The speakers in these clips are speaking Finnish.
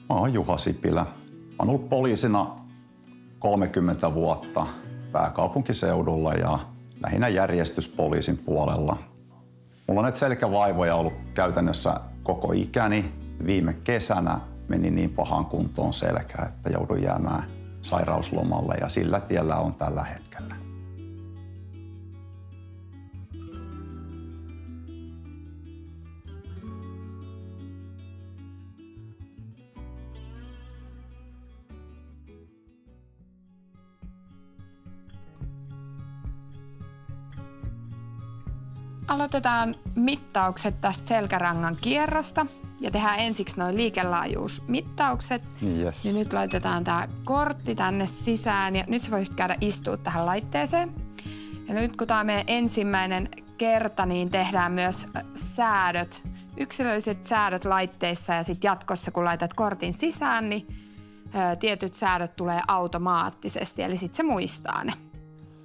Mä oon Juha Sipilä. Mä oon ollut poliisina 30 vuotta pääkaupunkiseudulla ja lähinnä järjestyspoliisin puolella. Mulla on näitä selkävaivoja ollut käytännössä koko ikäni. Viime kesänä meni niin pahaan kuntoon selkä, että jouduin jäämään sairauslomalle ja sillä tiellä on tällä hetkellä. Aloitetaan mittaukset tästä selkärangan kierrosta ja tehdään ensiksi noin liikelaajuusmittaukset. Yes. Ja nyt laitetaan tämä kortti tänne sisään ja nyt sä voisit käydä istua tähän laitteeseen. Ja nyt kun tämä on meidän ensimmäinen kerta, niin tehdään myös säädöt, yksilölliset säädöt laitteissa ja sitten jatkossa kun laitat kortin sisään, niin tietyt säädöt tulee automaattisesti, eli sitten se muistaa ne.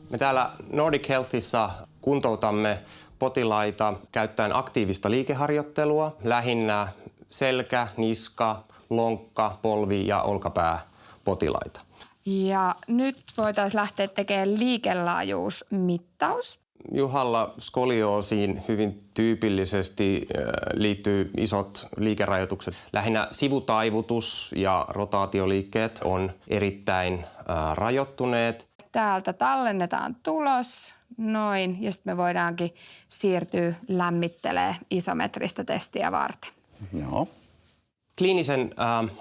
Me täällä Nordic Healthissa kuntoutamme potilaita käyttäen aktiivista liikeharjoittelua, lähinnä selkä, niska, lonkka, polvi ja olkapääpotilaita. Ja nyt voitaisiin lähteä tekemään liikelaajuusmittaus. Juhalla skolioosiin hyvin tyypillisesti liittyy isot liikerajoitukset. Lähinnä sivutaivutus ja rotaatioliikkeet on erittäin rajoittuneet. Täältä tallennetaan tulos, noin, ja sitten me voidaankin siirtyä lämmittelemään isometristä testiä varten. Joo. Kliinisen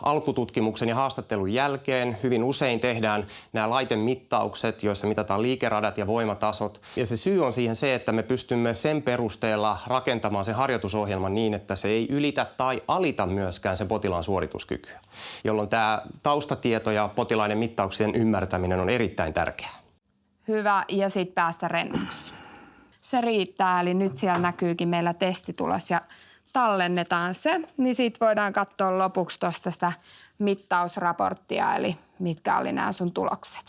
alkututkimuksen ja haastattelun jälkeen hyvin usein tehdään nämä laitemittaukset, joissa mitataan liikeradat ja voimatasot. Ja se syy on siihen se, että me pystymme sen perusteella rakentamaan sen harjoitusohjelman niin, että se ei ylitä tai alita myöskään sen potilaan suorituskykyä, jolloin tämä taustatieto ja potilaiden mittauksien ymmärtäminen on erittäin tärkeää. Hyvä, ja sitten päästä rennoksi. Se riittää, eli nyt siellä näkyykin meillä testitulos ja tallennetaan se, niin siitä voidaan katsoa lopuksi tuosta sitä mittausraporttia, eli mitkä oli nämä sun tulokset.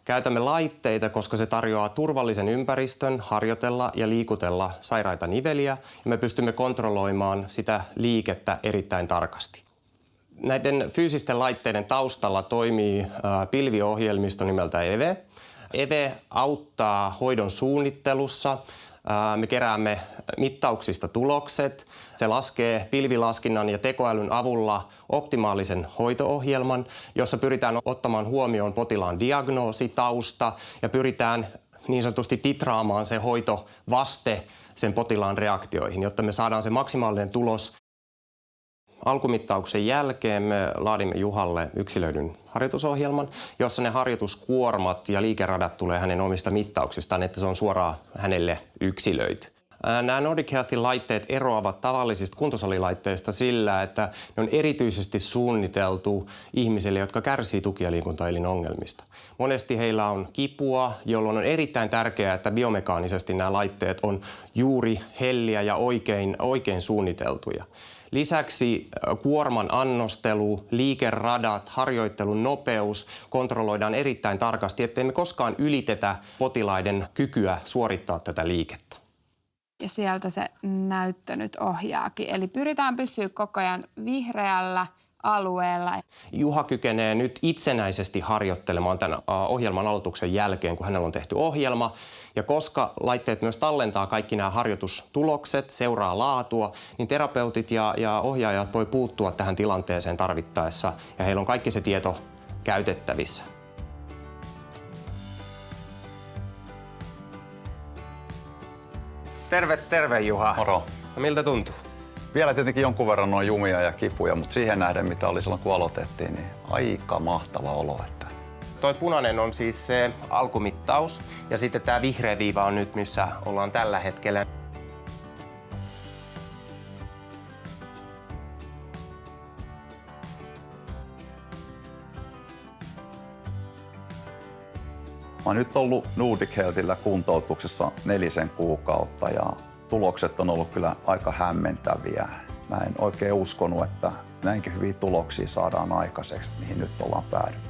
Käytämme laitteita, koska se tarjoaa turvallisen ympäristön harjoitella ja liikutella sairaita niveliä, ja me pystymme kontrolloimaan sitä liikettä erittäin tarkasti. Näiden fyysisten laitteiden taustalla toimii pilviohjelmisto nimeltä EVE. EVE auttaa hoidon suunnittelussa. Me keräämme mittauksista tulokset. Se laskee pilvilaskinnan ja tekoälyn avulla optimaalisen hoito-ohjelman, jossa pyritään ottamaan huomioon potilaan diagnoosi, tausta ja pyritään niin sanotusti titraamaan se hoitovaste sen potilaan reaktioihin, jotta me saadaan se maksimaalinen tulos. Alkumittauksen jälkeen me laadimme Juhalle yksilöidyn harjoitusohjelman, jossa ne harjoituskuormat ja liikeradat tulee hänen omista mittauksistaan, että se on suoraan hänelle yksilöity. Nämä Nordic Healthin laitteet eroavat tavallisista kuntosalilaitteista sillä, että ne on erityisesti suunniteltu ihmisille, jotka kärsii tuki- ja liikuntaelinongelmista. Monesti heillä on kipua, jolloin on erittäin tärkeää, että biomekaanisesti nämä laitteet on juuri helliä ja oikein suunniteltuja. Lisäksi kuorman annostelu, liikeradat, harjoittelun nopeus kontrolloidaan erittäin tarkasti, ettei me koskaan ylitetä potilaiden kykyä suorittaa tätä liikettä. Ja sieltä se näyttö nyt ohjaakin. Eli pyritään pysyä koko ajan vihreällä alueella. Juha kykenee nyt itsenäisesti harjoittelemaan tämän ohjelman aloituksen jälkeen, kun hänellä on tehty ohjelma. Ja koska laitteet myös tallentaa kaikki nämä harjoitustulokset, seuraa laatua, niin terapeutit ja ohjaajat voi puuttua tähän tilanteeseen tarvittaessa. Ja heillä on kaikki se tieto käytettävissä. Terve Juha. Moro. No, miltä tuntuu? Vielä tietenkin jonkun verran on jumia ja kipuja, mutta siihen nähden, mitä oli silloin kun aloitettiin, niin aika mahtava olo. Toi punainen on siis se alkumittaus ja sitten tämä vihreä viiva on nyt, missä ollaan tällä hetkellä. Mä oon nyt ollut Nordic Healthillä kuntoutuksessa 4 kuukautta ja tulokset on ollut kyllä aika hämmentäviä. Mä en oikein uskonut, että näinkin hyviä tuloksia saadaan aikaiseksi, mihin nyt ollaan päädytty.